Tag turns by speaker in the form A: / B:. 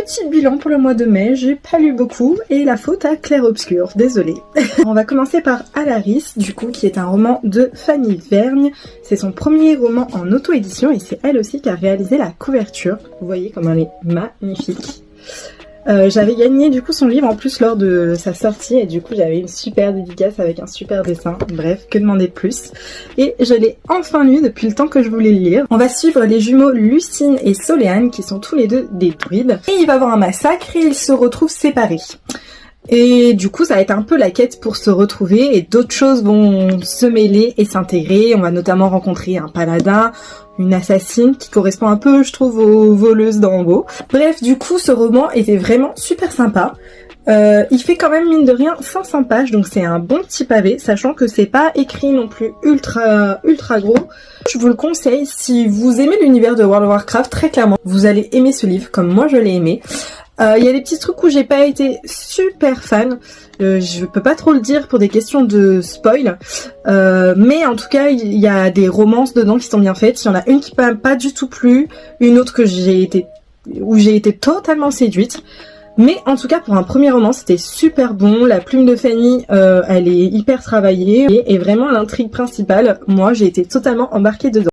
A: petit bilan pour le mois de mai, j'ai pas lu beaucoup et la faute à Clair Obscur, désolée. On va commencer par Alaris, du coup, qui est un roman de Fanny Vergne. C'est son premier roman en auto-édition et c'est elle aussi qui a réalisé la couverture. Vous voyez comme elle est magnifique. J'avais gagné du coup son livre en plus lors de sa sortie et du coup j'avais une super dédicace avec un super dessin, bref, que demander de plus. Et je l'ai enfin lu depuis le temps que je voulais le lire. On va suivre les jumeaux Lucine et Soléane qui sont tous les deux des druides. Et il va y avoir un massacre et ils se retrouvent séparés. Et du coup ça va être un peu la quête pour se retrouver et d'autres choses vont se mêler et s'intégrer. On va notamment rencontrer un paladin, une assassine qui correspond un peu je trouve aux voleuses d'Angot. Bref, du coup ce roman était vraiment super sympa. Il fait quand même mine de rien 500 pages donc c'est un bon petit pavé, sachant que c'est pas écrit non plus ultra gros. Je vous le conseille si vous aimez l'univers de World of Warcraft, très clairement vous allez aimer ce livre comme moi je l'ai aimé. Il y a des petits trucs où j'ai pas été super fan, je peux pas trop le dire pour des questions de spoil, mais en tout cas il y a des romances dedans qui sont bien faites. Il y en a une qui m'a pas du tout plu, une autre où j'ai été totalement séduite. Mais en tout cas pour un premier roman c'était super bon, la plume de Fanny elle est hyper travaillée et vraiment l'intrigue principale, moi j'ai été totalement embarquée dedans.